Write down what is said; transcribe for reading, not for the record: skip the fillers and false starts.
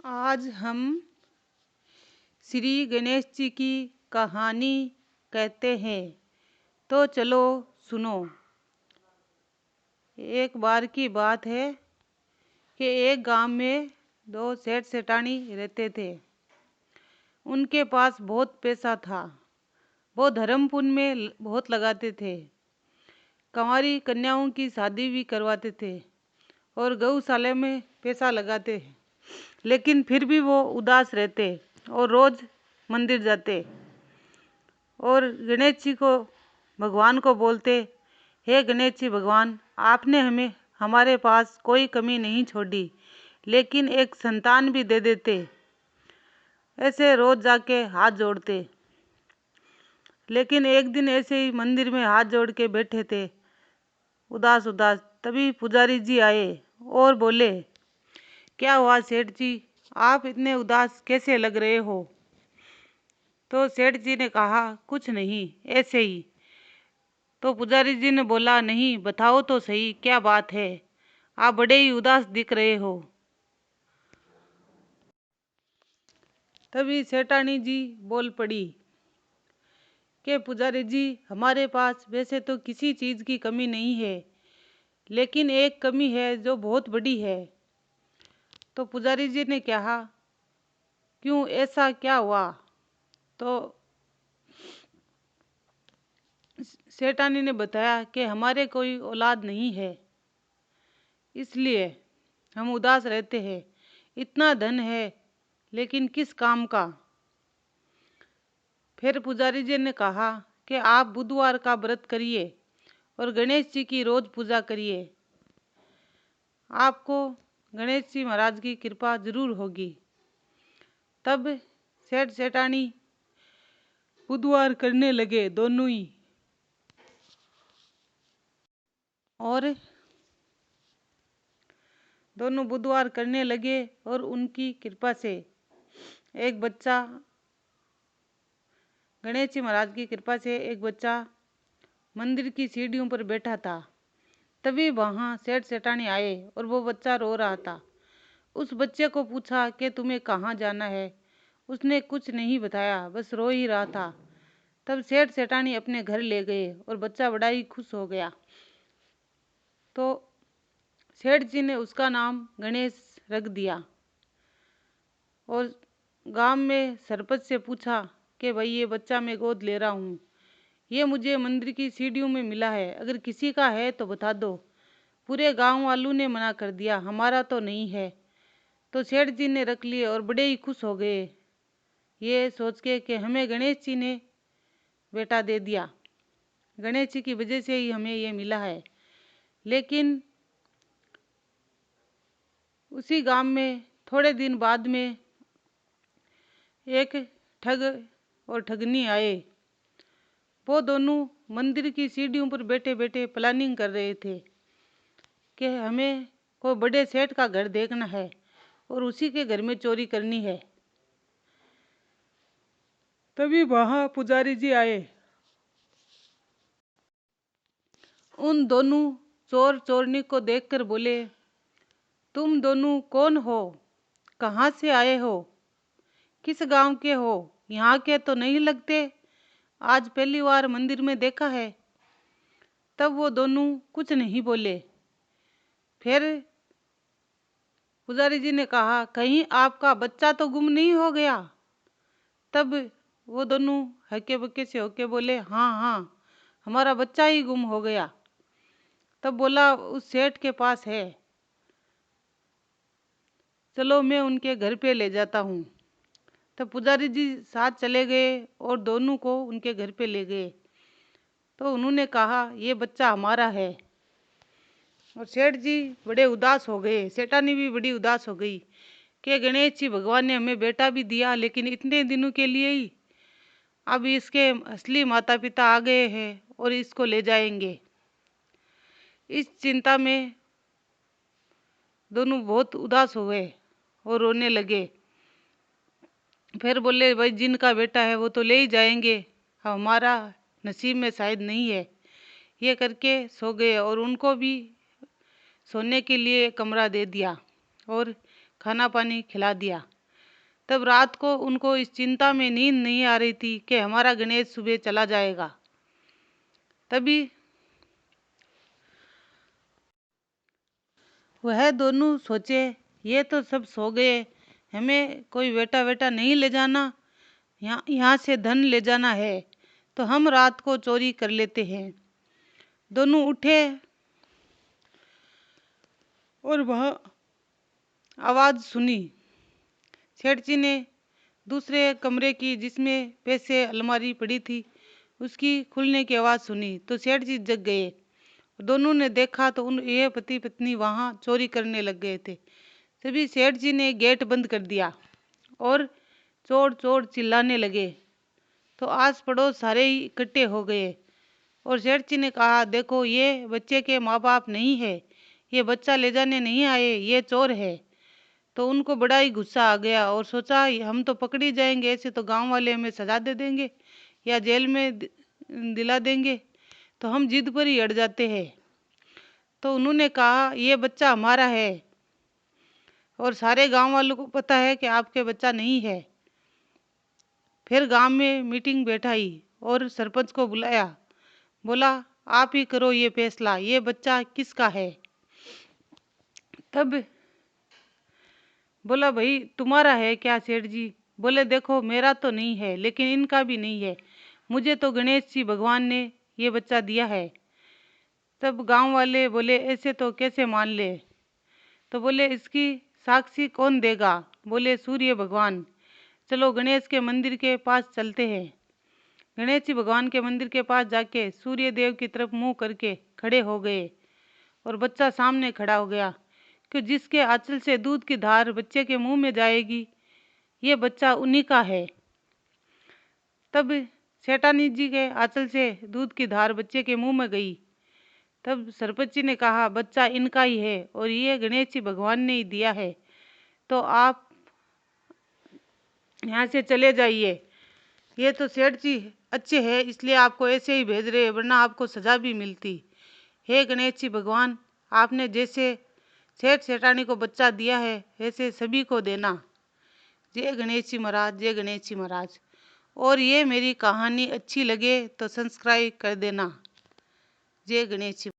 आज हम श्री गणेश जी की कहानी कहते हैं। तो चलो सुनो। एक बार की बात है कि एक गांव में दो सेठ सेठानी रहते थे। उनके पास बहुत पैसा था। वो धर्म पुण्य में बहुत लगाते थे। कंवारी कन्याओं की शादी भी करवाते थे और गौशाला में पैसा लगाते। लेकिन फिर भी वो उदास रहते और रोज मंदिर जाते और गणेश जी को भगवान को बोलते, हे गणेश जी भगवान, आपने हमारे पास कोई कमी नहीं छोड़ी, लेकिन एक संतान भी दे देते। ऐसे रोज जाके हाथ जोड़ते। लेकिन एक दिन ऐसे ही मंदिर में हाथ जोड़ के बैठे थे, उदास उदास। तभी पुजारी जी आए और बोले, क्या हुआ सेठ जी, आप इतने उदास कैसे लग रहे हो? तो सेठ जी ने कहा, कुछ नहीं, ऐसे ही। तो पुजारी जी ने बोला, नहीं, बताओ तो सही, क्या बात है? आप बड़े ही उदास दिख रहे हो। तभी सेठानी जी बोल पड़ी कि पुजारी जी, हमारे पास वैसे तो किसी चीज़ की कमी नहीं है, लेकिन एक कमी है जो बहुत बड़ी है। तो पुजारी जी ने कहा, क्यों, ऐसा क्या हुआ? तो सेठानी ने बताया कि हमारे कोई औलाद नहीं है, इसलिए हम उदास रहते हैं। इतना धन है, लेकिन किस काम का? फिर पुजारी जी ने कहा कि आप बुधवार का व्रत करिए और गणेश जी की रोज पूजा करिए। आपको गणेश जी महाराज की कृपा जरूर होगी। तब सेठ सेठानी बुधवार करने लगे दोनों ही। और दोनों बुधवार करने लगे और उनकी कृपा से एक बच्चा, गणेश जी महाराज की कृपा से एक बच्चा मंदिर की सीढ़ियों पर बैठा था। तभी वहाँ सेठ सेठानी आए और वो बच्चा रो रहा था। उस बच्चे को पूछा कि तुम्हें कहाँ जाना है? उसने कुछ नहीं बताया, बस रो ही रहा था। तब सेठ सेठानी अपने घर ले गए और बच्चा बड़ा ही खुश हो गया। तो सेठ जी ने उसका नाम गणेश रख दिया और गांव में सरपंच से पूछा कि भाई, ये बच्चा मैं गोद ले रहा हूँ, ये मुझे मंदिर की सीढ़ियों में मिला है, अगर किसी का है तो बता दो। पूरे गांव वालों ने मना कर दिया, हमारा तो नहीं है। तो सेठ जी ने रख लिए और बड़े ही खुश हो गए, ये सोच के कि हमें गणेश जी ने बेटा दे दिया, गणेश जी की वजह से ही हमें ये मिला है। लेकिन उसी गांव में थोड़े दिन बाद में एक ठग और ठगनी आए। वो दोनों मंदिर की सीढ़ियों पर बैठे बैठे प्लानिंग कर रहे थे कि हमें कोई बड़े सेठ का घर देखना है और उसी के घर में चोरी करनी है। तभी वहां पुजारी जी आए। उन दोनों चोर चोरनी को देखकर बोले, तुम दोनों कौन हो? कहाँ से आए हो? किस गांव के हो? यहाँ के तो नहीं लगते, आज पहली बार मंदिर में देखा है। तब वो दोनों कुछ नहीं बोले। फिर पुजारी जी ने कहा, कहीं आपका बच्चा तो गुम नहीं हो गया? तब वो दोनों हक्के बक्के से होके बोले, हाँ हाँ, हमारा बच्चा ही गुम हो गया। तब बोला, उस सेठ के पास है, चलो मैं उनके घर पे ले जाता हूँ। तब पुजारी जी साथ चले गए और दोनों को उनके घर पे ले गए। तो उन्होंने कहा, ये बच्चा हमारा है। और सेठ जी बड़े उदास हो गए, सेठानी भी बड़ी उदास हो गई कि गणेश जी भगवान ने हमें बेटा भी दिया, लेकिन इतने दिनों के लिए ही। अब इसके असली माता पिता आ गए हैं और इसको ले जाएंगे। इस चिंता में दोनों बहुत उदास हो गए और रोने लगे। फिर बोले, भाई, जिनका बेटा है वो तो ले ही जाएंगे, हमारा नसीब में शायद नहीं है। ये करके सो गए और उनको भी सोने के लिए कमरा दे दिया और खाना पानी खिला दिया। तब रात को उनको इस चिंता में नींद नहीं आ रही थी कि हमारा गणेश सुबह चला जाएगा। तभी वह दोनों सोचे, ये तो सब सो गए, हमें कोई बेटा बेटा नहीं ले जाना, यहाँ से धन ले जाना है, तो हम रात को चोरी कर लेते हैं। दोनों उठे और वह आवाज़ सुनी। सेठ जी ने दूसरे कमरे की, जिसमें पैसे अलमारी पड़ी थी, उसकी खुलने की आवाज़ सुनी तो सेठ जी जग गए। दोनों ने देखा तो ये पति पत्नी वहाँ चोरी करने लग गए थे। तभी सेठ जी ने गेट बंद कर दिया और चोर चोर चिल्लाने लगे। तो आस पड़ोस सारे ही इकट्ठे हो गए और सेठ जी ने कहा, देखो ये बच्चे के माँ बाप नहीं है, ये बच्चा ले जाने नहीं आए, ये चोर है। तो उनको बड़ा ही गुस्सा आ गया और सोचा, हम तो पकड़ी जाएंगे, ऐसे तो गांव वाले हमें सजा दे देंगे या जेल में दिला देंगे, तो हम जिद पर ही अड़ जाते हैं। तो उन्होंने कहा, ये बच्चा हमारा है और सारे गांव वालों को पता है कि आपके बच्चा नहीं है। फिर गांव में मीटिंग बैठाई और सरपंच को बुलाया। बोला, आप ही करो ये फैसला, ये बच्चा किसका है। तब बोला, भाई तुम्हारा है क्या सेठ जी? बोले, देखो मेरा तो नहीं है, लेकिन इनका भी नहीं है, मुझे तो गणेश जी भगवान ने ये बच्चा दिया है। तब गांव वाले बोले, ऐसे तो कैसे मान ले? तो बोले, इसकी साक्षी कौन देगा? बोले, सूर्य भगवान। चलो गणेश के मंदिर के पास चलते हैं। गणेश जी भगवान के मंदिर के पास जाके सूर्य देव की तरफ मुंह करके खड़े हो गए और बच्चा सामने खड़ा हो गया कि जिसके आंचल से दूध की धार बच्चे के मुंह में जाएगी, ये बच्चा उन्हीं का है। तब सेठानी जी के आंचल से दूध की धार बच्चे के मुंह में गई। तब सरपंच जी ने कहा, बच्चा इनका ही है और ये गणेश जी भगवान ने ही दिया है, तो आप यहाँ से चले जाइए। ये तो सेठ जी अच्छे हैं, इसलिए आपको ऐसे ही भेज रहे हैं, वरना आपको सजा भी मिलती। हे गणेश जी भगवान, आपने जैसे सेठ सेठानी को बच्चा दिया है, ऐसे सभी को देना। जय गणेश जी महाराज, जय गणेश जी महाराज। और ये मेरी कहानी अच्छी लगे तो सब्सक्राइब कर देना। जय गणेश जी।